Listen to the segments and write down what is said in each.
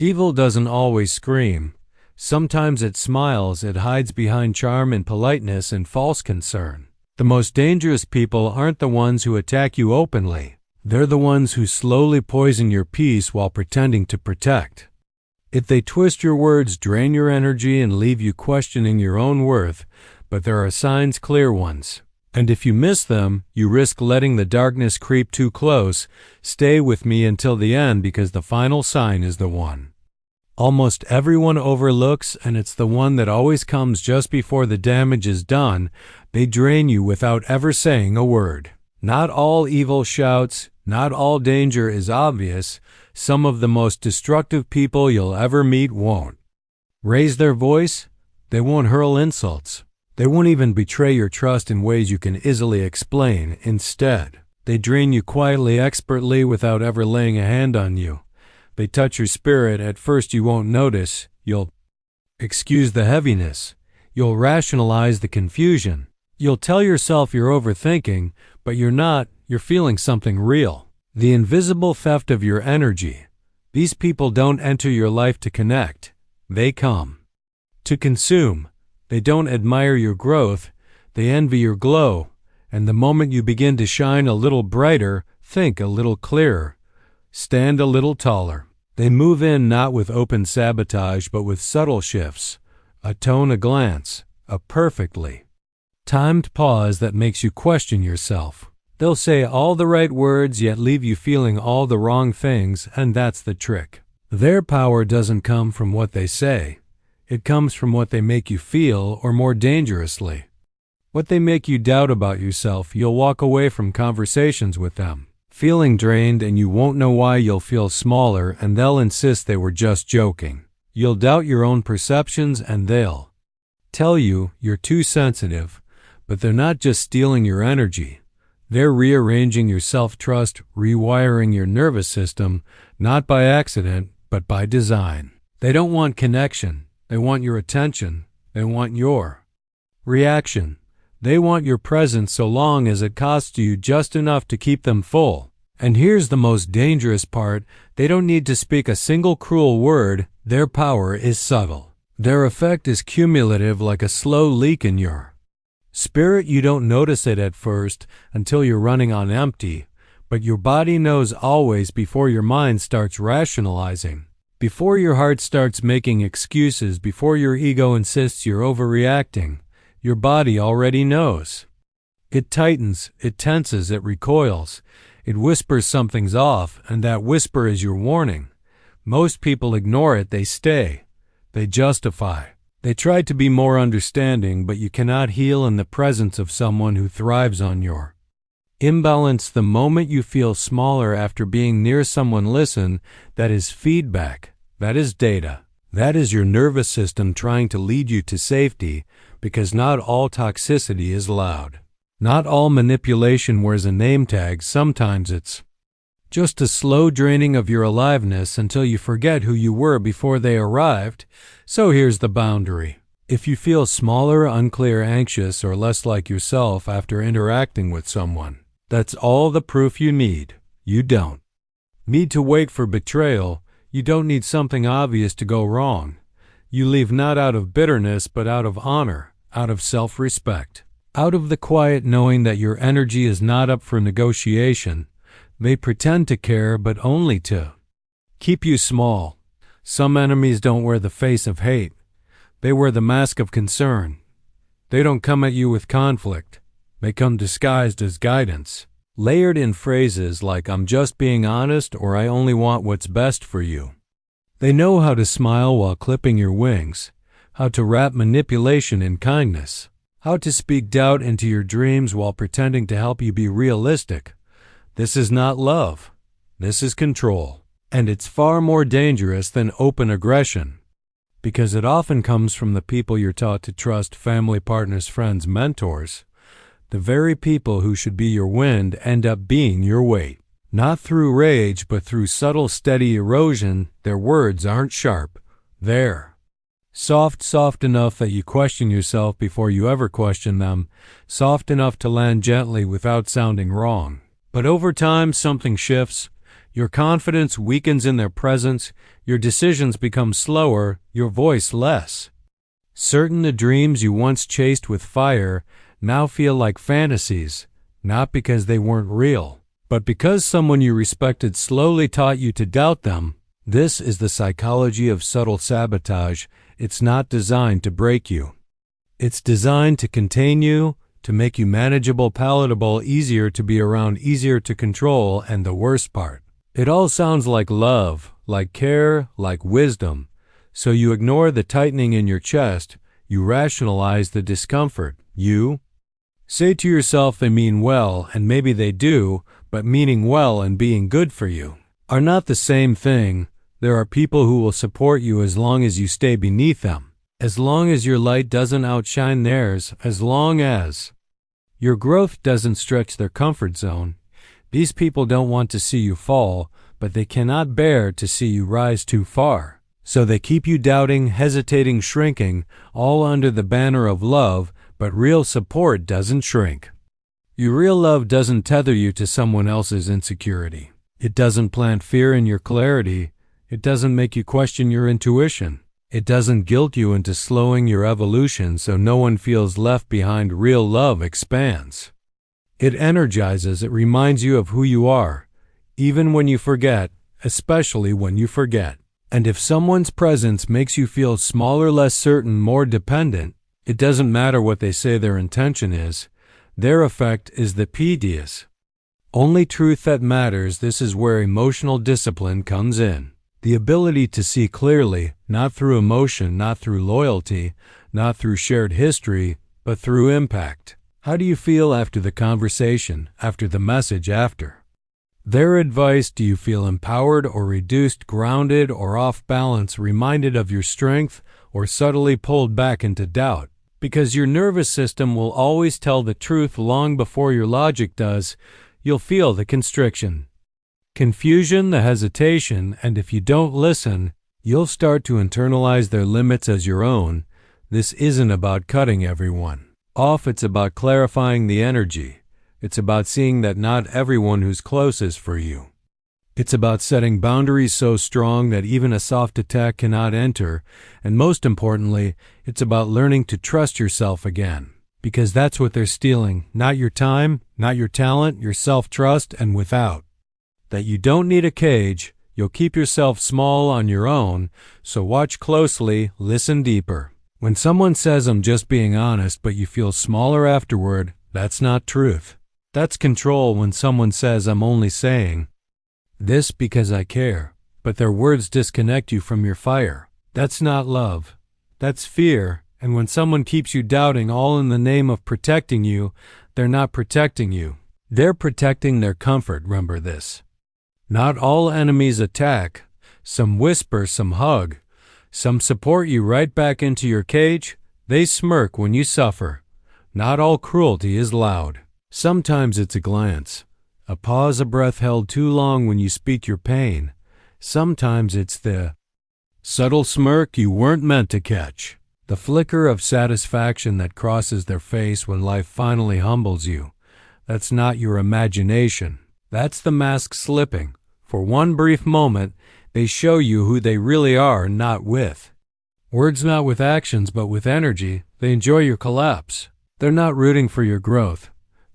Evil doesn't always scream. Sometimes it smiles, it hides behind charm and politeness and false concern. The most dangerous people aren't the ones who attack you openly. They're the ones who slowly poison your peace while pretending to protect. If they twist your words, drain your energy, and leave you questioning your own worth, but there are signs, clear ones. And if you miss them, you risk letting the darkness creep too close. Stay with me until the end, because the final sign is the one almost everyone overlooks, and it's the one that always comes just before the damage is done. They drain you without ever saying a word. Not all evil shouts, not all danger is obvious. Some of the most destructive people you'll ever meet won't raise their voice. They won't hurl insults. They won't even betray your trust in ways you can easily explain. Instead, they drain you quietly, expertly, without ever laying a hand on you. They touch your spirit. At first you won't notice. You'll excuse the heaviness. You'll rationalize the confusion. You'll tell yourself you're overthinking, but you're not. You're feeling something real. The invisible theft of your energy. These people don't enter your life to connect. They come to consume. They don't admire your growth. They envy your glow. And the moment you begin to shine a little brighter, think a little clearer, stand a little taller, they move in not with open sabotage but with subtle shifts, a tone, a glance, a perfectly timed pause that makes you question yourself. They'll say all the right words yet leave you feeling all the wrong things, and that's the trick. Their power doesn't come from what they say. It comes from what they make you feel, or more dangerously, what they make you doubt about yourself. You'll walk away from conversations with them feeling drained, and you won't know why. You'll feel smaller, and they'll insist they were just joking. You'll doubt your own perceptions, and they'll tell you you're too sensitive. But they're not just stealing your energy. They're rearranging your self-trust, rewiring your nervous system, not by accident, but by design. They don't want connection. They want your attention. They want your reaction. They want your presence so long as it costs you just enough to keep them full. And here's the most dangerous part. They don't need to speak a single cruel word. Their power is subtle. Their effect is cumulative, like a slow leak in your spirit. You don't notice it at first until you're running on empty, but your body knows always, before your mind starts rationalizing, before your heart starts making excuses, before your ego insists you're overreacting. Your body already knows. It tightens, it tenses, it recoils. It whispers something's off, and that whisper is your warning. Most people ignore it. They stay. They justify. They try to be more understanding, but you cannot heal in the presence of someone who thrives on your imbalance. The moment you feel smaller after being near someone, listen. That is feedback. That is data. That is your nervous system trying to lead you to safety, because not all toxicity is loud. Not all manipulation wears a name tag. Sometimes it's just a slow draining of your aliveness until you forget who you were before they arrived. So here's the boundary. If you feel smaller, unclear, anxious, or less like yourself after interacting with someone, that's all the proof you need. You don't need to wait for betrayal. You don't need something obvious to go wrong. You leave not out of bitterness, but out of honor, out of self-respect, out of the quiet knowing that your energy is not up for negotiation. They pretend to care, but only to keep you small. Some enemies don't wear the face of hate. They wear the mask of concern. They don't come at you with conflict. They come disguised as guidance, layered in phrases like "I'm just being honest" or "I only want what's best for you." They know how to smile while clipping your wings, how to wrap manipulation in kindness, how to speak doubt into your dreams while pretending to help you be realistic. This is not love. This is control. And it's far more dangerous than open aggression, because it often comes from the people you're taught to trust: family, partners, friends, mentors. The very people who should be your wind end up being your weight. Not through rage, but through subtle, steady erosion. Their words aren't sharp. They're soft enough that you question yourself before you ever question them, soft enough to land gently without sounding wrong. But over time, something shifts. Your confidence weakens in their presence, your decisions become slower, your voice less. Certain dreams you once chased with fire now feel like fantasies, not because they weren't real, but because someone you respected slowly taught you to doubt them. This is the psychology of subtle sabotage. It's not designed to break you. It's designed to contain you, to make you manageable, palatable, easier to be around, easier to control, and the worst part. It all sounds like love, like care, like wisdom. So you ignore the tightening in your chest, you rationalize the discomfort. You say to yourself they mean well, and maybe they do, but meaning well and being good for you are not the same thing. There are people who will support you as long as you stay beneath them, as long as your light doesn't outshine theirs, as long as your growth doesn't stretch their comfort zone. These people don't want to see you fall, but they cannot bear to see you rise too far. So they keep you doubting, hesitating, shrinking, all under the banner of love, but real support doesn't shrink. Your real love doesn't tether you to someone else's insecurity. It doesn't plant fear in your clarity. It doesn't make you question your intuition. It doesn't guilt you into slowing your evolution so no one feels left behind. Real love expands. It energizes. It reminds you of who you are, even when you forget, especially when you forget. And if someone's presence makes you feel smaller, less certain, more dependent, it doesn't matter what they say their intention is. Their effect is the tedious. Only truth that matters. This is where emotional discipline comes in. The ability to see clearly, not through emotion, not through loyalty, not through shared history, but through impact. How do you feel after the conversation, after the message, after their advice? Do you feel empowered or reduced, grounded or off balance, reminded of your strength, or subtly pulled back into doubt? Because your nervous system will always tell the truth long before your logic does. You'll feel the constriction, confusion, the hesitation, and if you don't listen, you'll start to internalize their limits as your own. This isn't about cutting everyone off, it's about clarifying the energy. It's about seeing that not everyone who's close is for you. It's about setting boundaries so strong that even a soft attack cannot enter, and most importantly, it's about learning to trust yourself again. Because that's what they're stealing, not your time, not your talent, your self-trust, and without that you don't need a cage, you'll keep yourself small on your own, so watch closely, listen deeper. When someone says I'm just being honest but you feel smaller afterward, that's not truth. That's control. When someone says I'm only saying this because I care, but their words disconnect you from your fire, that's not love. That's fear. And when someone keeps you doubting all in the name of protecting you, they're not protecting you. They're protecting their comfort. Remember this. Not all enemies attack. Some whisper, some hug. Some support you right back into your cage. They smirk when you suffer. Not all cruelty is loud. Sometimes it's a glance, a pause, a breath held too long when you speak your pain. Sometimes it's the subtle smirk you weren't meant to catch. The flicker of satisfaction that crosses their face when life finally humbles you. That's not your imagination. That's the mask slipping. For one brief moment, they show you who they really are, not with words, not with actions, but with energy. They enjoy your collapse. They're not rooting for your growth.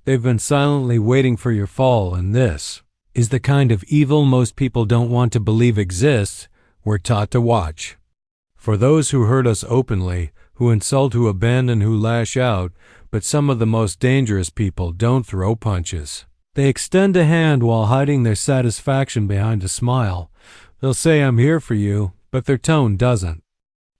They've been silently waiting for your fall, and this is the kind of evil most people don't want to believe exists. We're taught to watch for those who hurt us openly, who insult, who abandon, who lash out, but some of the most dangerous people don't throw punches. They extend a hand while hiding their satisfaction behind a smile. They'll say, I'm here for you, but their tone doesn't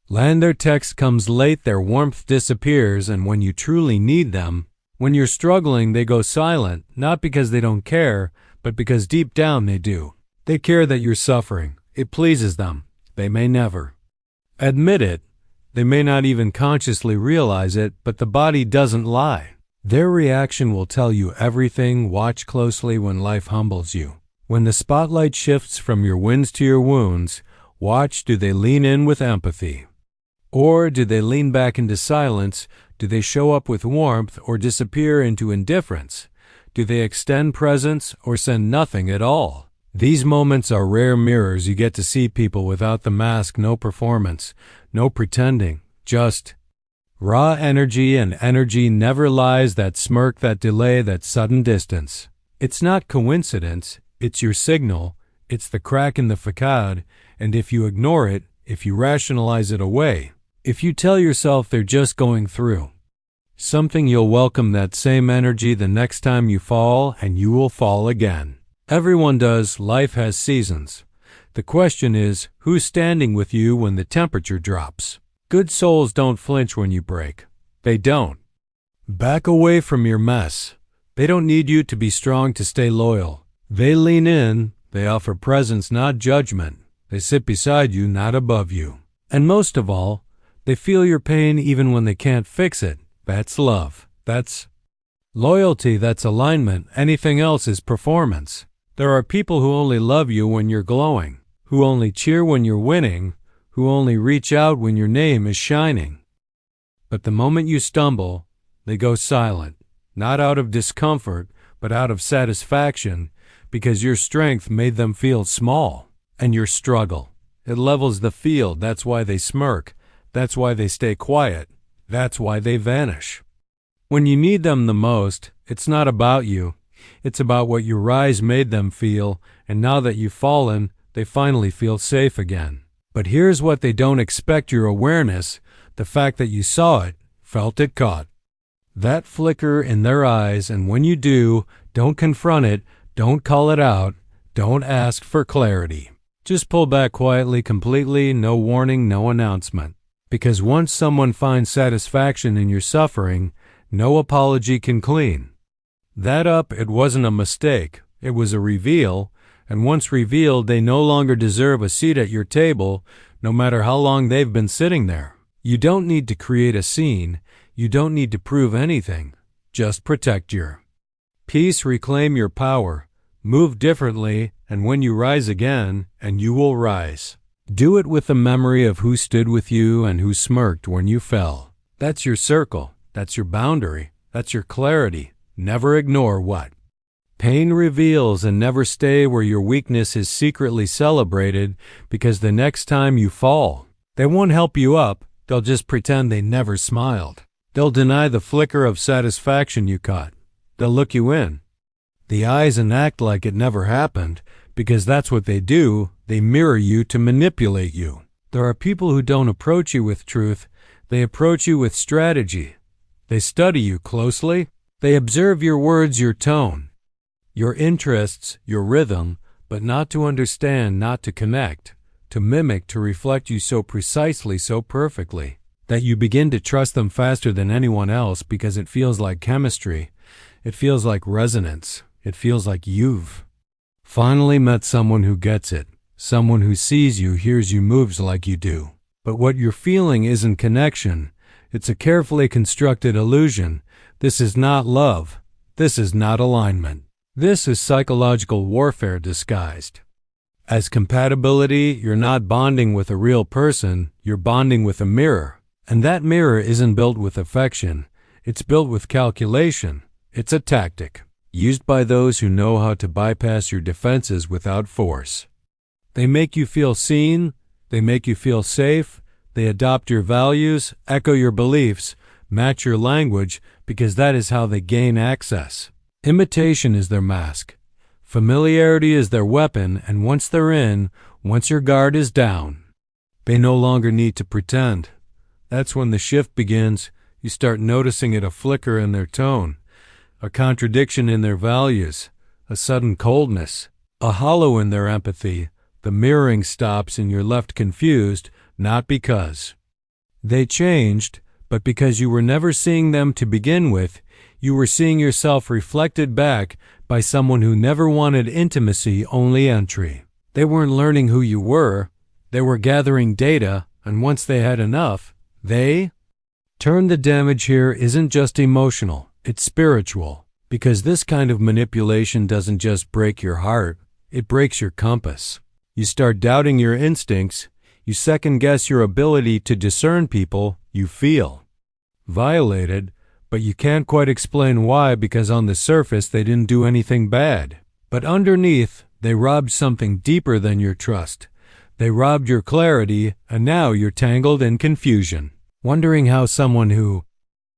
land. Their text comes late, their warmth disappears, and when you truly need them, when you're struggling, they go silent, not because they don't care, but because deep down they do. They care that you're suffering. It pleases them. They may never admit it. They may not even consciously realize it, but the body doesn't lie. Their reaction will tell you everything. Watch closely when life humbles you. When the spotlight shifts from your wins to your wounds, watch. Do they lean in with empathy? Or do they lean back into silence? Do they show up with warmth or disappear into indifference? Do they extend presence or send nothing at all? These moments are rare mirrors. You get to see people without the mask, no performance, no pretending, just raw energy, and energy never lies, that smirk, that delay, that sudden distance. It's not coincidence, it's your signal, it's the crack in the facade, and if you ignore it, if you rationalize it away, if you tell yourself they're just going through something, you'll welcome that same energy the next time you fall, and you will fall again. Everyone does. Life has seasons. The question is, who's standing with you when the temperature drops? Good souls don't flinch when you break. They don't back away from your mess. They don't need you to be strong to stay loyal. They lean in. They offer presence, not judgment. They sit beside you, not above you. And most of all, they feel your pain even when they can't fix it. That's love. That's loyalty. That's alignment. Anything else is performance. There are people who only love you when you're glowing, who only cheer when you're winning, who only reach out when your name is shining. But the moment you stumble, they go silent, not out of discomfort, but out of satisfaction, because your strength made them feel small. And your struggle, it levels the field. That's why they smirk. That's why they stay quiet. That's why they vanish. When you need them the most, it's not about you. It's about what your rise made them feel, and now that you've fallen, they finally feel safe again. But here's what they don't expect: your awareness, the fact that you saw it, felt it, caught that flicker in their eyes. And when you do, don't confront it, don't call it out, don't ask for clarity. Just pull back quietly, completely, no warning, no announcement. Because once someone finds satisfaction in your suffering, no apology can clean that up. It wasn't a mistake, it was a reveal. And once revealed, they no longer deserve a seat at your table, no matter how long they've been sitting there. You don't need to create a scene. You don't need to prove anything. Just protect your peace, reclaim your power, move differently, and when you rise again, and you will rise, do it with the memory of who stood with you and who smirked when you fell. That's your circle. That's your boundary. That's your clarity. Never ignore what pain reveals, and never stay where your weakness is secretly celebrated, because the next time you fall, they won't help you up. They'll just pretend they never smiled. They'll deny the flicker of satisfaction you caught. They'll look you in the eyes and act like it never happened, because that's what they do. They mirror you to manipulate you. There are people who don't approach you with truth. They approach you with strategy. They study you closely. They observe your words, your tone, your interests, your rhythm, but not to understand, not to connect, to mimic, to reflect you so precisely, so perfectly, that you begin to trust them faster than anyone else, because it feels like chemistry. It feels like resonance. It feels like you've finally met someone who gets it, someone who sees you, hears you, moves like you do. But what you're feeling isn't connection. It's a carefully constructed illusion. This is not love. This is not alignment. This is psychological warfare disguised as compatibility. You're not bonding with a real person. You're bonding with a mirror. And that mirror isn't built with affection. It's built with calculation. It's a tactic used by those who know how to bypass your defenses without force. They make you feel seen. They make you feel safe. They adopt your values, echo your beliefs, match your language, because that is how they gain access. Imitation is their mask. Familiarity is their weapon, and once they're in, once your guard is down, they no longer need to pretend. That's when the shift begins. You start noticing it: a flicker in their tone, a contradiction in their values, a sudden coldness, a hollow in their empathy. The mirroring stops and you're left confused, not because they changed, but because you were never seeing them to begin with. You were seeing yourself reflected back by someone who never wanted intimacy, only entry. They weren't learning who you were. They were gathering data, and once they had enough, they turned. The damage here isn't just emotional, it's spiritual, because this kind of manipulation doesn't just break your heart, it breaks your compass. You start doubting your instincts. You second-guess your ability to discern people. You feel violated, but you can't quite explain why, because on the surface they didn't do anything bad. But underneath, They robbed something deeper than your trust. They robbed your clarity, and now you're tangled in confusion, wondering how someone who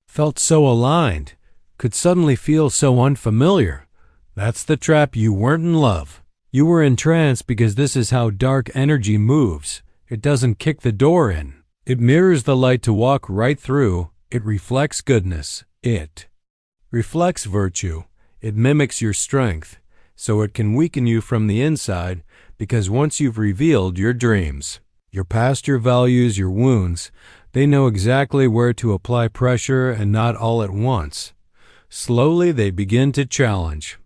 felt so aligned could suddenly feel so unfamiliar. That's the trap. You weren't in love. You were in trance because this is how dark energy moves. It doesn't kick the door in. It mirrors the light to walk right through. It reflects goodness. It reflects virtue. It mimics your strength, so it can weaken you from the inside, because once you've revealed your dreams, your past, your values, your wounds, they know exactly where to apply pressure, and not all at once. Slowly they begin to challenge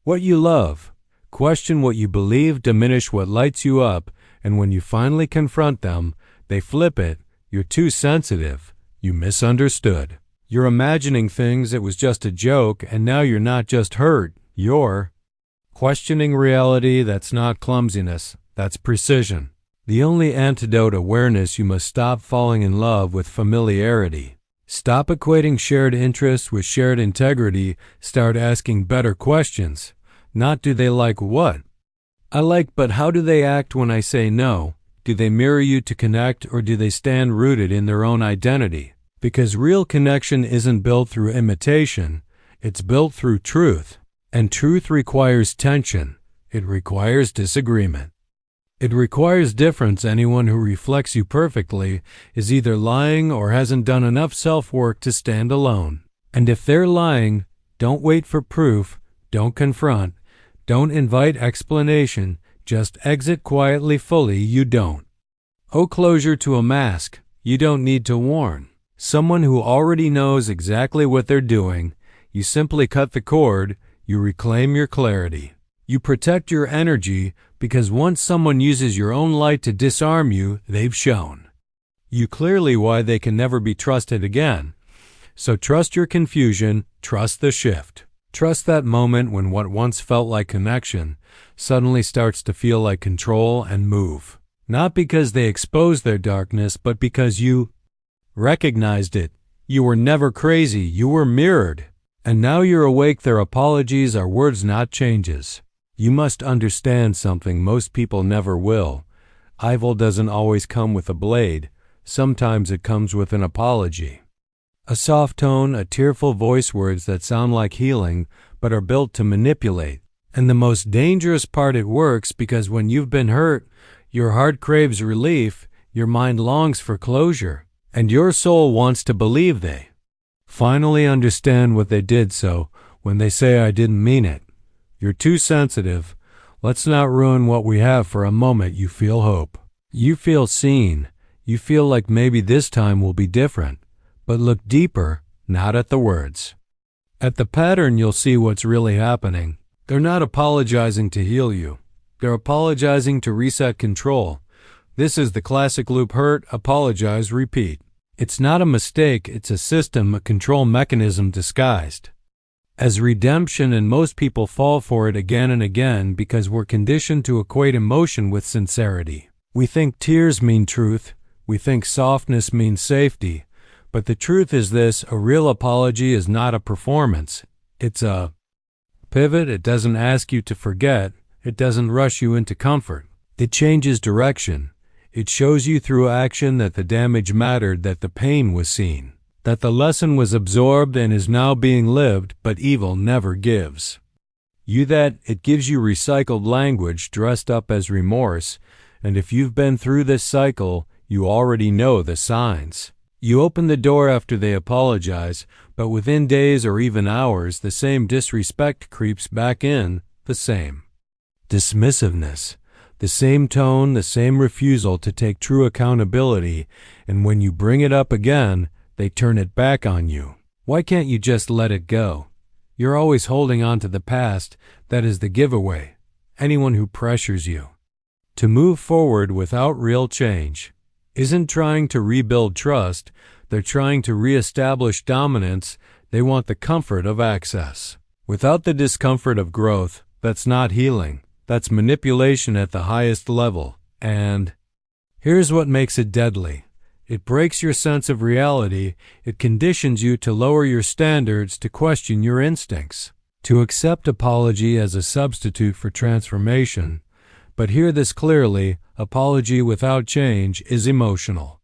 what you love, question what you believe, diminish what lights you up, and when you finally confront them, they flip it. You're too sensitive. You misunderstood. You're imagining things. It was just a joke, and now you're not just hurt. You're questioning reality. That's not clumsiness. That's precision. The only antidote, awareness. You must stop falling in love with familiarity. Stop equating shared interests with shared integrity. Start asking better questions. Not do they like what I like, but how do they act when I say no? Do they mirror you to connect, or do they stand rooted in their own identity? Because real connection isn't built through imitation, it's built through truth. And truth requires tension. It requires disagreement. It requires difference. Anyone who reflects you perfectly is either lying or hasn't done enough self-work to stand alone. And if they're lying, don't wait for proof, don't confront, don't invite explanation, just exit quietly, fully. You don't owe closure to a mask. You don't need to warn someone who already knows exactly what they're doing. You simply cut the cord. You reclaim your clarity. You protect your energy, because once someone uses your own light to disarm you, they've shown you clearly why they can never be trusted again. So trust your confusion. Trust the shift. Trust that moment when what once felt like connection suddenly starts to feel like control and move. Not because they exposed their darkness, but because you recognized it. You were never crazy. You were mirrored. And now you're awake. Their apologies are words, not changes. You must understand something most people never will. Evil doesn't always come with a blade. Sometimes it comes with an apology. A soft tone, a tearful voice, words that sound like healing but are built to manipulate. And the most dangerous part, it works because when you've been hurt, your heart craves relief, your mind longs for closure, and your soul wants to believe they finally understand what they did. So when they say, "I didn't mean it," you're too sensitive. Let's not ruin what we have for a moment. You feel hope. You feel seen. You feel like maybe this time will be different. But look deeper, not at the words. At the pattern, you'll see what's really happening. They're not apologizing to heal you. They're apologizing to reset control. This is the classic loop: hurt, apologize, repeat. It's not a mistake, it's a system, a control mechanism disguised as redemption, and most people fall for it again and again because we're conditioned to equate emotion with sincerity. We think tears mean truth. We think softness means safety. But the truth is this: a real apology is not a performance. It's a pivot. It doesn't ask you to forget. It doesn't rush you into comfort. It changes direction. It shows you through action that the damage mattered, that the pain was seen, that the lesson was absorbed and is now being lived. But evil never gives you that. It gives you recycled language dressed up as remorse. And if you've been through this cycle, you already know the signs. You open the door after they apologize, but within days or even hours, the same disrespect creeps back in, the same dismissiveness, the same tone, the same refusal to take true accountability, and when you bring it up again, they turn it back on you. Why can't you just let it go? You're always holding on to the past. That is the giveaway. Anyone who pressures you to move forward without real change isn't trying to rebuild trust. They're trying to reestablish dominance. They want the comfort of access without the discomfort of growth. That's not healing. That's manipulation at the highest level. And here's what makes it deadly. It breaks your sense of reality. It conditions you to lower your standards, to question your instincts. to accept apology as a substitute for transformation. But hear this clearly, apology without change is emotional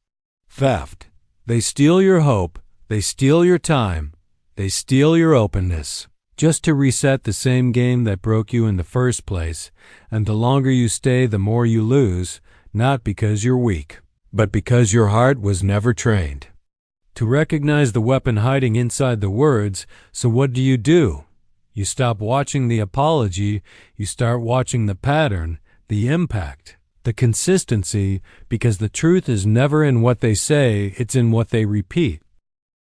theft. They steal your hope, they steal your time, they steal your openness, just to reset the same game that broke you in the first place, and the longer you stay, the more you lose, not because you're weak, but because your heart was never trained to recognize the weapon hiding inside the words. So what do? You stop watching the apology, you start watching the pattern, the impact, the consistency, because the truth is never in what they say, it's in what they repeat.